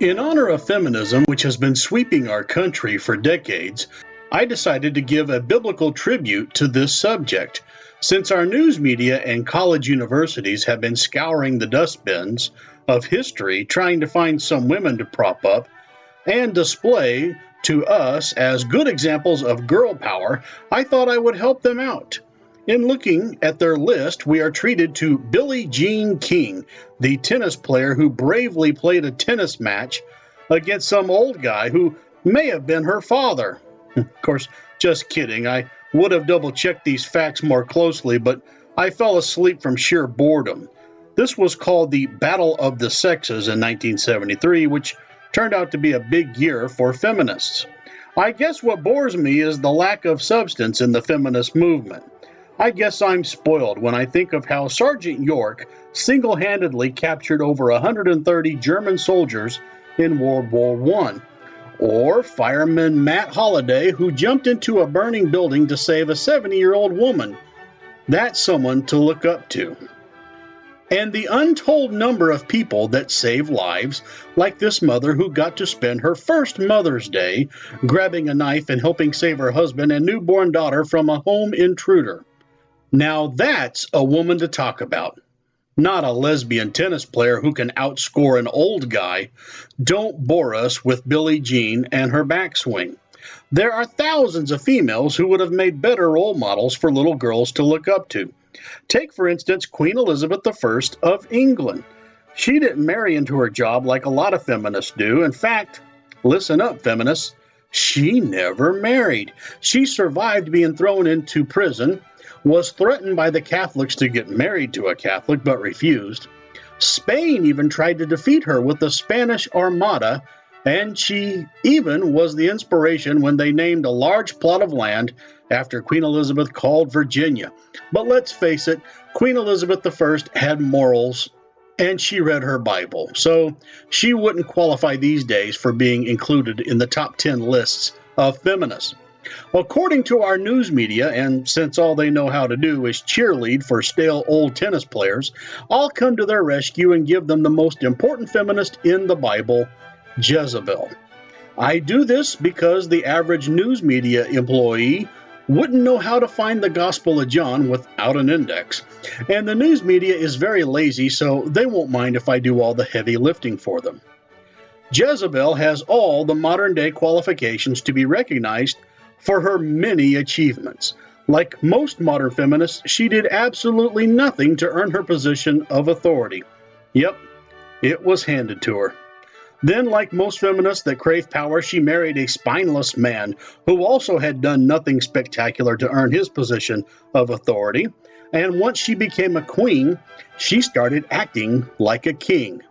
In honor of feminism, which has been sweeping our country for decades, I decided to give a biblical tribute to this subject. Since our news media and college universities have been scouring the dustbins of history trying to find some women to prop up and display to us as good examples of girl power, I thought I would help them out. In looking at their list, we are treated to Billie Jean King, the tennis player who bravely played a tennis match against some old guy who may have been her father. Of course, just kidding. I would have double-checked these facts more closely, but I fell asleep from sheer boredom. This was called the Battle of the Sexes in 1973, which turned out to be a big year for feminists. I guess what bores me is the lack of substance in the feminist movement. I guess I'm spoiled when I think of how Sergeant York single-handedly captured over 130 German soldiers in World War I, or Fireman Matt Holliday, who jumped into a burning building to save a 70-year-old woman. That's someone to look up to. And the untold number of people that save lives, like this mother who got to spend her first Mother's Day grabbing a knife and helping save her husband and newborn daughter from a home intruder. Now that's a woman to talk about. Not a lesbian tennis player who can outscore an old guy. Don't bore us with Billie Jean and her backswing. There are thousands of females who would have made better role models for little girls to look up to. Take, for instance, Queen Elizabeth I of England. She didn't marry into her job like a lot of feminists do. In fact, listen up, feminists, she never married. She survived being thrown into prison, was threatened by the Catholics to get married to a Catholic, but refused. Spain even tried to defeat her with the Spanish Armada, and she even was the inspiration when they named a large plot of land after Queen Elizabeth called Virginia. But let's face it, Queen Elizabeth I had morals, and she read her Bible, so she wouldn't qualify these days for being included in the top 10 lists of feminists. According to our news media, and since all they know how to do is cheerlead for stale old tennis players, I'll come to their rescue and give them the most important feminist in the Bible, Jezebel. I do this because the average news media employee wouldn't know how to find the Gospel of John without an index, and the news media is very lazy, so they won't mind if I do all the heavy lifting for them. Jezebel has all the modern-day qualifications to be recognized for her many achievements. Like most modern feminists, she did absolutely nothing to earn her position of authority. Yep, it was handed to her. Then, like most feminists that crave power, she married a spineless man who also had done nothing spectacular to earn his position of authority. And once she became a queen, she started acting like a king.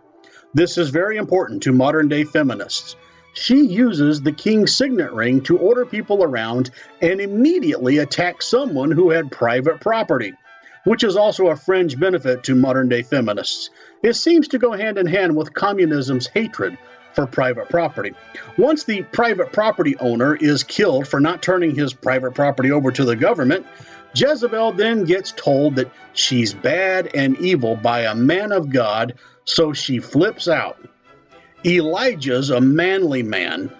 This is very important to modern-day feminists. She uses the king's signet ring to order people around and immediately attack someone who had private property, which is also a fringe benefit to modern-day feminists. It seems to go hand in hand with communism's hatred for private property. Once the private property owner is killed for not turning his private property over to the government, Jezebel then gets told that she's bad and evil by a man of God, so she flips out. Elijah's a manly man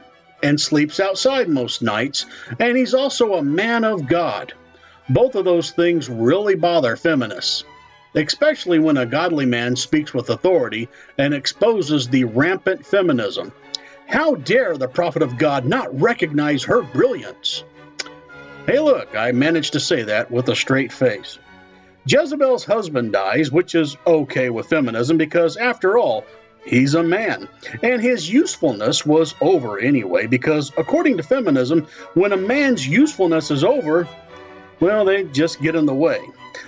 and sleeps outside most nights, and he's also a man of God. Both of those things really bother feminists, especially when a godly man speaks with authority and exposes the rampant feminism. How dare the prophet of God not recognize her brilliance? Hey look, I managed to say that with a straight face. Jezebel's husband dies, which is okay with feminism because, after all, he's a man, and his usefulness was over anyway, because according to feminism, when a man's usefulness is over, well, they just get in the way.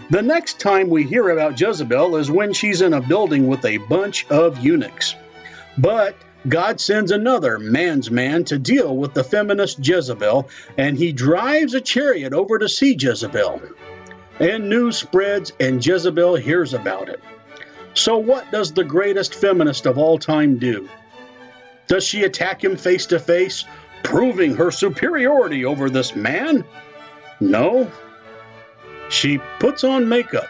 The next time we hear about Jezebel is when she's in a building with a bunch of eunuchs. But God sends another man's man to deal with the feminist Jezebel, and he drives a chariot over to see Jezebel. And news spreads, and Jezebel hears about it. So what does the greatest feminist of all time do? Does she attack him face to face, proving her superiority over this man? No. She puts on makeup.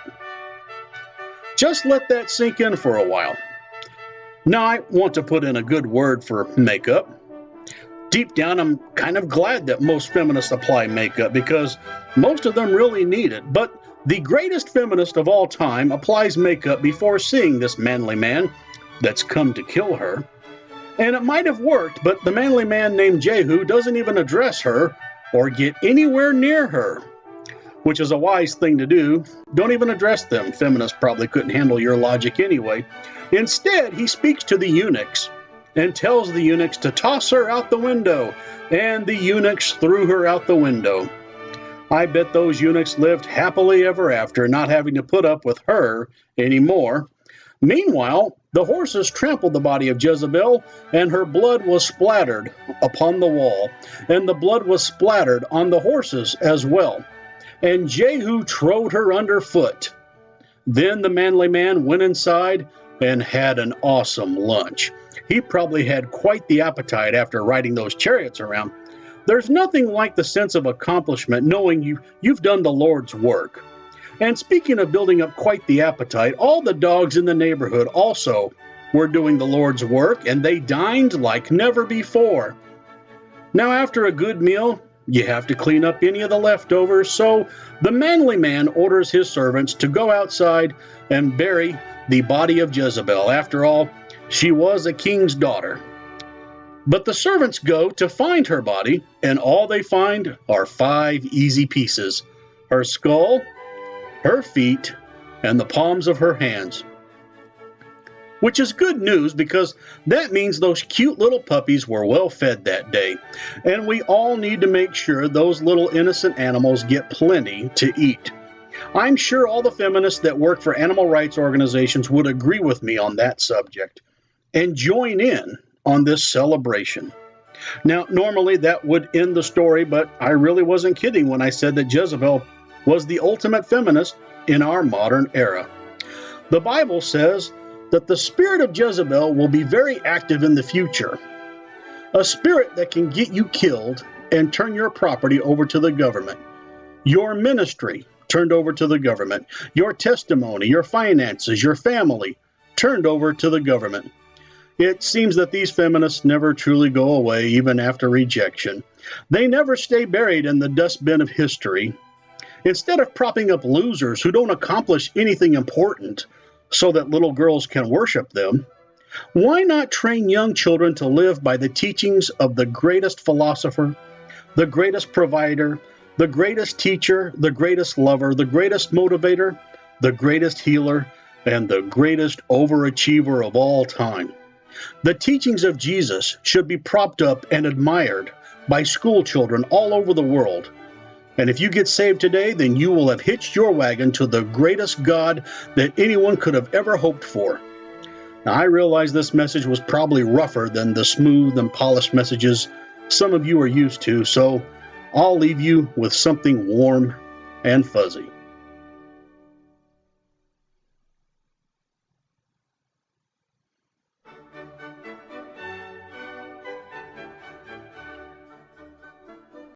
Just let that sink in for a while. Now, I want to put in a good word for makeup. Deep down, I'm kind of glad that most feminists apply makeup because most of them really need it. But the greatest feminist of all time applies makeup before seeing this manly man that's come to kill her. And it might have worked, but the manly man named Jehu doesn't even address her or get anywhere near her, which is a wise thing to do. Don't even address them. Feminists probably couldn't handle your logic anyway. Instead, he speaks to the eunuchs and tells the eunuchs to toss her out the window, and the eunuchs threw her out the window. I bet those eunuchs lived happily ever after, not having to put up with her anymore. Meanwhile, the horses trampled the body of Jezebel, and her blood was splattered upon the wall, and the blood was splattered on the horses as well. And Jehu trode her underfoot. Then the manly man went inside and had an awesome lunch. He probably had quite the appetite after riding those chariots around. There's nothing like the sense of accomplishment knowing you've done the Lord's work. And speaking of building up quite the appetite, all the dogs in the neighborhood also were doing the Lord's work, and they dined like never before. Now, after a good meal, you have to clean up any of the leftovers, so the manly man orders his servants to go outside and bury the body of Jezebel. After all, she was a king's daughter. But the servants go to find her body, and all they find are 5 easy pieces: her skull, her feet, and the palms of her hands. Which is good news because that means those cute little puppies were well fed that day. And we all need to make sure those little innocent animals get plenty to eat. I'm sure all the feminists that work for animal rights organizations would agree with me on that subject and join in on this celebration. Now, normally that would end the story, but I really wasn't kidding when I said that Jezebel was the ultimate feminist in our modern era. The Bible says that the spirit of Jezebel will be very active in the future. A spirit that can get you killed and turn your property over to the government. Your ministry turned over to the government. Your testimony, your finances, your family turned over to the government. It seems that these feminists never truly go away, even after rejection. They never stay buried in the dustbin of history. Instead of propping up losers who don't accomplish anything important so that little girls can worship them, why not train young children to live by the teachings of the greatest philosopher, the greatest provider, the greatest teacher, the greatest lover, the greatest motivator, the greatest healer, and the greatest overachiever of all time? The teachings of Jesus should be propped up and admired by school children all over the world. And if you get saved today, then you will have hitched your wagon to the greatest God that anyone could have ever hoped for. Now, I realize this message was probably rougher than the smooth and polished messages some of you are used to, so I'll leave you with something warm and fuzzy.